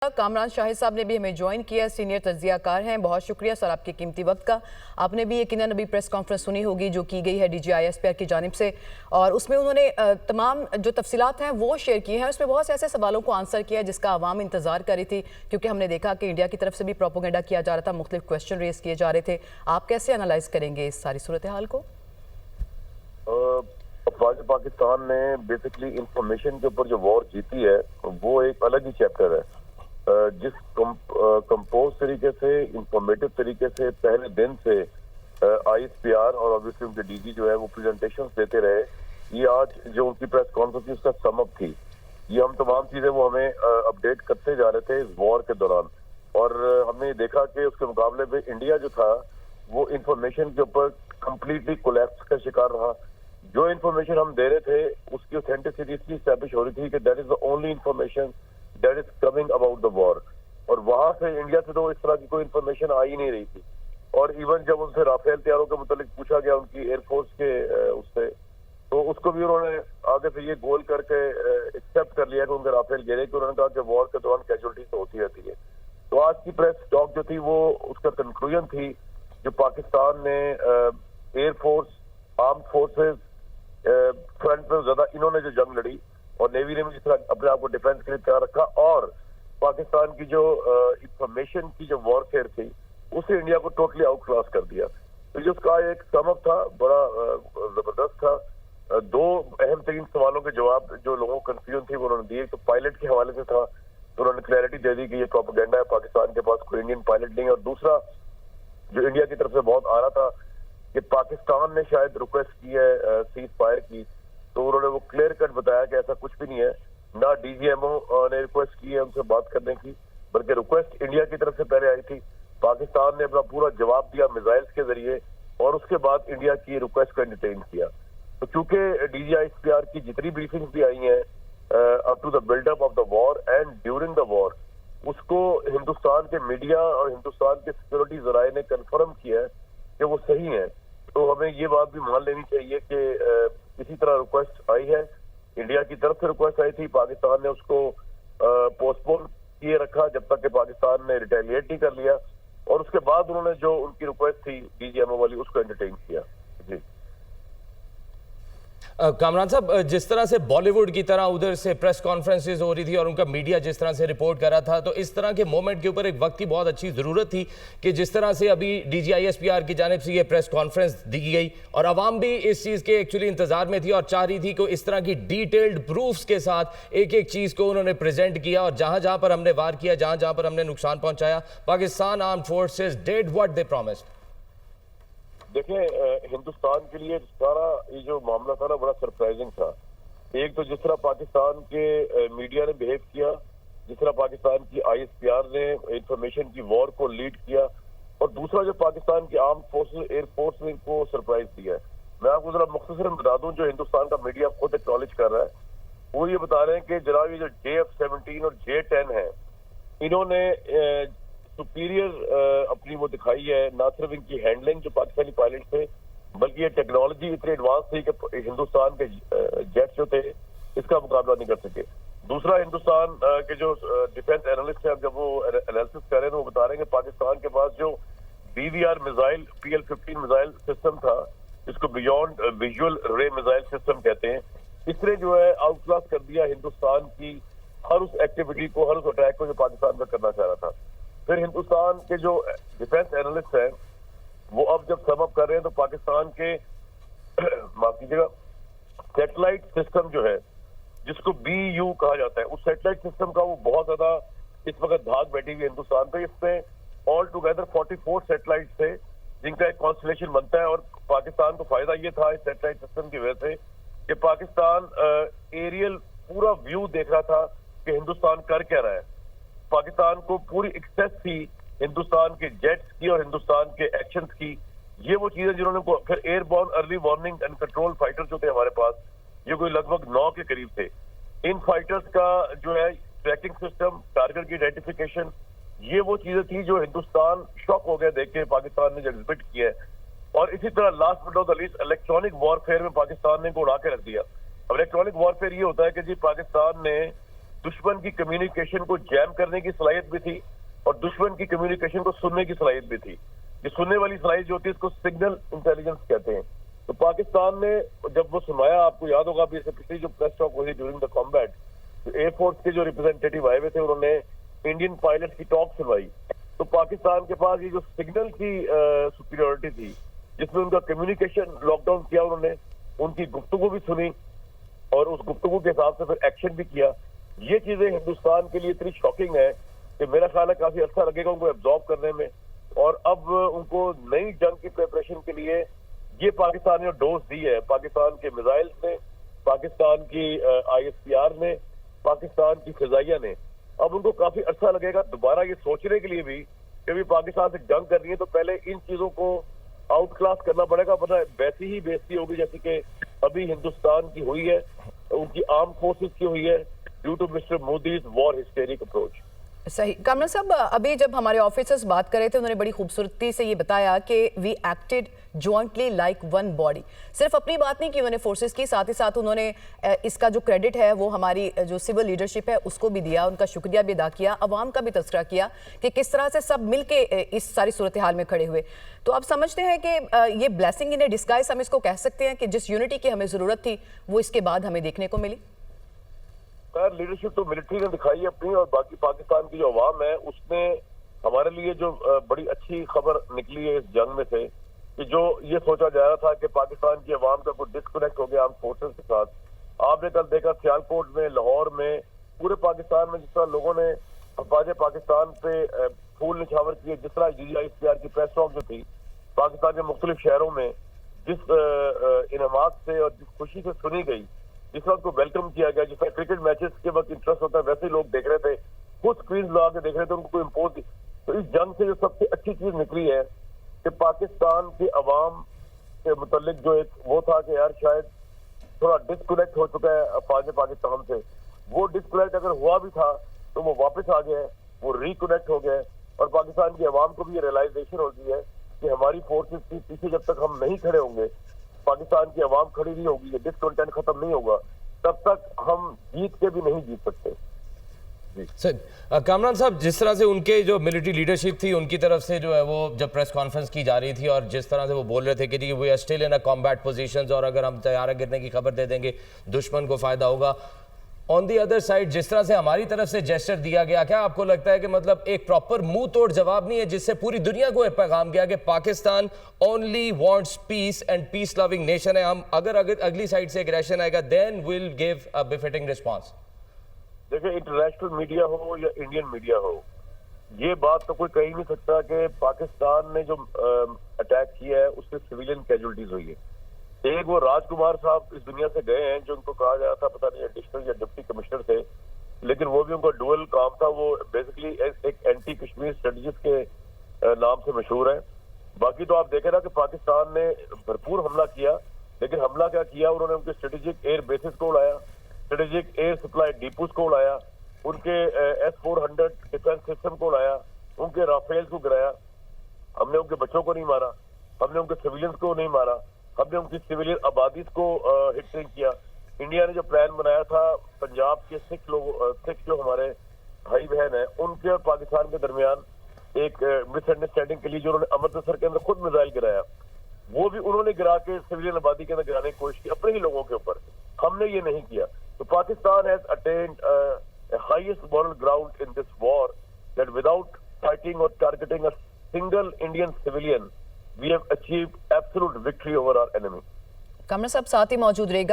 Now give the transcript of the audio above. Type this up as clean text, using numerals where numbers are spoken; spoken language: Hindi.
कामरान शाहिद साहब ने भी हमें ज्वाइन किया, सीनियर तज्जियाकार हैं। बहुत शुक्रिया सर आपके कीमती वक्त का। आपने भी यकीनन अभी प्रेस कॉन्फ्रेंस सुनी होगी जो की गई है DGISPR की जानिब से, और उसमें उन्होंने तमाम जो तफसीलात हैं वो शेयर की हैं। उसमें बहुत से ऐसे सवालों को आंसर किया जिसका आवाम इंतजार कर रही थी, क्योंकि हमने देखा कि इंडिया की तरफ से भी प्रोपोगेंडा किया जा रहा था, मुख्तलिफ क्वेश्चन रेज किए जा रहे थे। आप कैसे एनालाइज करेंगे इस सारी सूरत हाल को? पाकिस्तान ने बेसिकली इंफॉर्मेशन के ऊपर जो वॉर जीती है वो एक अलग ही चैप्टर है। जिस कंपोज तरीके से, इंफॉर्मेटिव तरीके से पहले दिन से ISPR और ऑब्वियसली उनके DG जो है वो प्रेजेंटेशंस देते रहे, ये आज जो उनकी प्रेस कॉन्फ्रेंस थी उसका सम अप थी। ये हम तमाम चीजें वो हमें अपडेट करते जा रहे थे इस वॉर के दौरान, और हमने देखा कि उसके मुकाबले में इंडिया जो था वो इंफॉर्मेशन के ऊपर कंप्लीटली कोलैप्स का शिकार रहा। जो इन्फॉर्मेशन हम दे रहे थे उसकी ऑथेंटिसिटी इसलिए स्टैब्लिश हो रही थी कि that is the only information that is coming about the war, और वहां से इंडिया से तो इस तरह की कोई इन्फॉर्मेशन आ ही नहीं रही थी। और इवन जब उनसे राफेल तैयारों के मुतालिक पूछा गया उनकी एयरफोर्स के उससे, तो उसको भी उन्होंने आगे से ये गोल करके एक्सेप्ट कर लिया कि उनके राफेल गिरे, कि उन्होंने कहा कि वॉर के दौरान कैजुअलिटी तो होती रहती है। तो आज की प्रेस टॉक जो थी वो उसका कंक्लूजन थी जो पाकिस्तान ने एयरफोर्स, आर्म फोर्सेज फ्रंट में ज्यादा इन्होंने जो जंग लड़ी, और नेवी ने भी जिस तरह अपने आप को डिफेंस के लिए तैयार रखा, और पाकिस्तान की जो इंफॉर्मेशन की जो वॉरफेयर थी उसे इंडिया को टोटली आउट क्लास कर दिया। तो जिसका एक समअप था बड़ा जबरदस्त था। दो अहम तरीन सवालों के जवाब जो लोगों को कंफ्यूजन थी वो उन्होंने दिए। तो पायलट के हवाले से था तो उन्होंने क्लैरिटी दे दी कि ये प्रोपेगेंडा है, पाकिस्तान के पास कोई इंडियन पायलट नहीं है। और दूसरा जो इंडिया की तरफ से बहुत आ रहा था कि पाकिस्तान ने शायद रिक्वेस्ट की है सीज फायर की, तो उन्होंने वो क्लियर कट बताया कि ऐसा कुछ भी नहीं है। ना DGMO ने रिक्वेस्ट की है उनसे बात करने की, बल्कि रिक्वेस्ट इंडिया की तरफ से पहले आई थी। पाकिस्तान ने अपना पूरा जवाब दिया मिसाइल्स के जरिए, और उसके बाद इंडिया की रिक्वेस्ट को एंटरटेन किया। तो चूंकि DGISPR की जितनी ब्रीफिंग भी आई हैं up to the buildup of the war and during the war, उसको हिंदुस्तान के मीडिया और हिंदुस्तान के सिक्योरिटी जराए ने कन्फर्म किया है कि वो सही है। तो हमें ये बात भी मान लेनी चाहिए कि इसी तरह रिक्वेस्ट आई है, इंडिया की तरफ से रिक्वेस्ट आई थी, पाकिस्तान ने उसको पोस्टपोन किए रखा जब तक कि पाकिस्तान ने रिटेलिएट नहीं कर लिया, और उसके बाद उन्होंने जो उनकी रिक्वेस्ट थी DGMO वाली उसको एंटरटेन किया। जी कामरान साहब, जिस तरह से बॉलीवुड की तरह उधर से प्रेस कॉन्फ्रेंसेज हो रही थी और उनका मीडिया जिस तरह से रिपोर्ट कर रहा था, तो इस तरह के मोमेंट के ऊपर एक वक्त की बहुत अच्छी ज़रूरत थी कि जिस तरह से अभी DGISPR की जानिब से ये प्रेस कॉन्फ्रेंस दी गई, और आवाम भी इस चीज़ के एक्चुअली इंतजार में थी और चाह रही थी कि इस तरह की डिटेल्ड प्रूफ्स के साथ एक एक चीज़ को उन्होंने प्रेजेंट किया, और जहाँ जहाँ पर हमने वार किया, जहाँ जहाँ पर हमने नुकसान पहुँचाया, Pakistan armed forces did what they promised. देखिए, हिंदुस्तान के लिए सारा ये जो मामला था ना बड़ा सरप्राइजिंग था। एक तो जिस तरह पाकिस्तान के मीडिया ने बिहेव किया, जिस तरह पाकिस्तान की ISPR ने इंफॉर्मेशन की वॉर को लीड किया, और दूसरा जो पाकिस्तान की आर्म फोर्सेस, एयरफोर्स ने इनको सरप्राइज दिया है। मैं आपको जरा मुख्तसरन बता दूं, जो हिंदुस्तान का मीडिया खुद एक्नॉलेज कर रहा है, वो ये बता रहे हैं कि जनाब ये जो JF-17 और J-10 है, इन्होंने सुपीरियर अपनी वो दिखाई है, ना सिर्फ इनकी हैंडलिंग जो पाकिस्तानी पायलट थे, बल्कि ये टेक्नोलॉजी इतनी एडवांस थी कि हिंदुस्तान के जेट्स जो थे इसका मुकाबला नहीं कर सके। दूसरा, हिंदुस्तान के जो डिफेंस एनालिस्ट हैं, जब वो एनालिसिस कर रहे हैं तो वो बता रहे हैं कि पाकिस्तान के पास जो BVR missile, PL-15 missile system था, जिसको बियॉन्ड विजुअल रे मिसाइल सिस्टम कहते हैं, इसने जो है आउट क्लास कर दिया हिंदुस्तान की हर उस एक्टिविटी को, हर उस अटैक को जो पाकिस्तान में करना चाह रहा था। फिर हिंदुस्तान के जो डिफेंस एनालिस्ट हैं वो अब जब सम अप कर रहे हैं तो पाकिस्तान के माफ कीजिएगा सैटेलाइट सिस्टम जो है जिसको BU कहा जाता है, उस सैटेलाइट सिस्टम का वो बहुत ज्यादा इस वक्त धाक बैठी हुई है हिंदुस्तान पे। इसमें ऑल टुगेदर 44 सैटेलाइट थे जिनका एक कॉन्स्टलेशन बनता है, और पाकिस्तान को फायदा ये था इस सैटेलाइट सिस्टम की वजह से कि पाकिस्तान एरियल पूरा व्यू देख रहा था कि हिंदुस्तान कर क्या रहा है। पाकिस्तान को पूरी एक्सेस थी हिंदुस्तान के जेट्स की और हिंदुस्तान के एक्शंस की। ये वो चीजें जिन्होंने फिर airborne early warning and control fighter जो थे हमारे पास, ये कोई लगभग 9 के करीब थे। इन फाइटर्स का जो है ट्रैकिंग सिस्टम, टारगेट की आइडेंटिफिकेशन, ये वो चीजें थी जो हिंदुस्तान शॉक हो गया देख के पाकिस्तान ने जो एग्जिबिट किया है। और इसी तरह last but not the least, electronic warfare में पाकिस्तान ने को उड़ा के रख दिया। अब इलेक्ट्रॉनिक वॉरफेयर ये होता है कि जी पाकिस्तान ने दुश्मन की कम्युनिकेशन को जैम करने की सलाहियत भी थी और दुश्मन की कम्युनिकेशन को सुनने की सलाहियत भी थी। ये सुनने वाली सलाहियत जो होती है इसको सिग्नल इंटेलिजेंस कहते हैं। तो पाकिस्तान ने जब वो सुनाया, आपको याद होगा अभी इससे पिछली जो प्रेस टॉक हुई ड्यूरिंग द कॉम्बैट, तो एयरफोर्स के जो रिप्रेजेंटेटिव आए हुए थे उन्होंने इंडियन पायलट की टॉक सुनवाई। तो पाकिस्तान के पास ये जो सिग्नल की सुपीरियरिटी थी, जिसमें उनका कम्युनिकेशन लॉकडाउन किया उन्होंने, उनकी गुफ्तगू भी सुनी और उस गुफ्तगू के हिसाब से फिर एक्शन भी किया। ये चीजें हिंदुस्तान के लिए इतनी शॉकिंग है कि मेरा ख्याल है काफी अच्छा लगेगा उनको एब्जॉर्ब करने में। और अब उनको नई जंग की प्रिपरेशन के लिए ये पाकिस्तान ने डोज दी है, पाकिस्तान के मिसाइल्स ने, पाकिस्तान की ISPR ने, पाकिस्तान की फिजाइया ने, अब उनको काफी अच्छा लगेगा दोबारा ये सोचने के लिए भी कि भी पाकिस्तान से जंग करनी है तो पहले इन चीजों को आउट क्लास करना पड़ेगा, वरना वैसी ही बेइज्जती होगी जैसे कि अभी हिंदुस्तान की हुई है, उनकी आर्म फोर्सेस की हुई है due to Mister Modi's war hysteric approach. सही। कमल साहब, अभी जब हमारे ऑफिसर्स बात कर रहे थे उन्होंने बड़ी खूबसूरती से ये बताया कि we acted jointly like one body. सिर्फ अपनी बात नहीं की उन्होंने फोर्सेस की, साथ ही साथ उन्होंने इसका जो क्रेडिट है वो हमारी जो सिविल लीडरशिप है उसको भी दिया, उनका शुक्रिया भी अदा किया, अवाम का भी तस्करा किया कि किस तरह से सब मिलके इस सारी सूरत हाल में खड़े हुए। तो आप समझते हैं कि ये ब्लेसिंग इन ए डिस्गाइज हम इसको कह सकते हैं कि जिस यूनिटी की हमें जरूरत थी वो इसके बाद हमें देखने को मिली? खैर लीडरशिप तो मिलिट्री ने दिखाई अपनी, और बाकी पाकिस्तान की जो अवाम है उसने हमारे लिए जो बड़ी अच्छी खबर निकली है इस जंग में से कि जो ये सोचा जा रहा था कि पाकिस्तान की अवाम का कुछ डिस्कनेक्ट हो गया आर्म फोर्सेस के साथ। आपने कल देखा सियालकोट में, लाहौर में, पूरे पाकिस्तान में जिस तरह लोगों ने अफवाज पाकिस्तान पे फूल निछावर किए, जिस तरह DGISPR की प्रेस टॉक जो थी पाकिस्तान के मुख्तलिफ शहरों में जिस इनामात से और जिस खुशी से सुनी गई, जिस वक्त को वेलकम किया गया, जिस तरह क्रिकेट मैचेस के वक्त इंटरेस्ट होता है वैसे ही लोग देख रहे थे, खुद स्क्रीन लगा के देख रहे थे, उनको कोई इम्पोज। तो इस जंग से जो सबसे अच्छी चीज निकली है कि पाकिस्तान के अवाम के मुतालिक जो एक वो था कि यार शायद थोड़ा डिस्कनेक्ट हो चुका है अफवाज पाकिस्तान से, वो डिस्कनेक्ट अगर हुआ भी था तो वो वापस आ गया, वो रिकनेक्ट हो गया। और पाकिस्तान की अवाम को भी ये रियलाइजेशन हो गई है कि हमारी फोर्सेस के पीछे जब तक हम नहीं खड़े होंगे, पाकिस्तान की अवाम खड़ी नहीं होगी, ये डिस्कंटेंट खत्म नहीं होगा, तब तक हम जीत के भी नहीं जीत सकते। सर कामरान साहब, जिस तरह से उनके जो मिलिट्री लीडरशिप थी उनकी तरफ से जो है वो जब प्रेस कॉन्फ्रेंस की जा रही थी और जिस तरह से वो बोल रहे थे कि जी we are still in a combat positions और अगर हम तैयारा गिरने की खबर दे देंगे दुश्मन को फायदा होगा, ऑन दी अदर साइड जिस तरह से हमारी तरफ से जेस्चर दिया गया, क्या आपको लगता है कि मतलब एक प्रॉपर मुंह तोड़ जवाब नहीं है जिससे पूरी दुनिया को एक पैगाम गया कि Pakistan only wants peace and peace loving nation है, हम अगर अगली साइड से एग्रेशन आएगा then will give a befitting response? देखिए, इंटरनेशनल मीडिया हो या इंडियन मीडिया हो, ये बात तो कोई कह ही नहीं सकता कि पाकिस्तान ने जो अटैक किया है उससे सिविलियन कैजुअलिटीज हुई है। एक वो राजकुमार साहब इस दुनिया से गए हैं जो उनको कहा जा रहा था पता नहीं एडिशनल या डिप्टी कमिश्नर थे, लेकिन वो भी उनका डुअल काम था, वो बेसिकली एक एंटी कश्मीर स्ट्रेटजिस्ट के नाम से मशहूर है। बाकी तो आप देखें ना कि पाकिस्तान ने भरपूर हमला किया, लेकिन हमला क्या किया, उन्होंने उनके स्ट्रेटेजिक एयर बेसिस को उड़ाया, स्ट्रेटेजिक एयर सप्लाई डिपोज को उड़ाया, उनके S-400 डिफेंस सिस्टम को उड़ाया, उनके राफेल को गिराया। हमने उनके बच्चों को नहीं मारा, हमने उनके सिविलियंस को नहीं मारा, हमने उनकी सिविलियन आबादी को हिट नहीं किया। इंडिया ने जो प्लान बनाया था पंजाब के सिख जो हमारे भाई बहन हैं उनके और पाकिस्तान के दरमियान एक मिसअंडरस्टैंडिंग के लिए जो उन्होंने अमृतसर के अंदर खुद मिसाइल गिराया, वो भी उन्होंने गिरा के सिविलियन आबादी के अंदर गिराने की कोशिश की अपने ही लोगों के ऊपर। हमने ये नहीं किया। तो Pakistan has attained highest moral ground in this war that without fighting और targeting a single Indian civilian we have achieved absolute victory over our enemy. Qamar साहब साथ ही मौजूद रहेगा।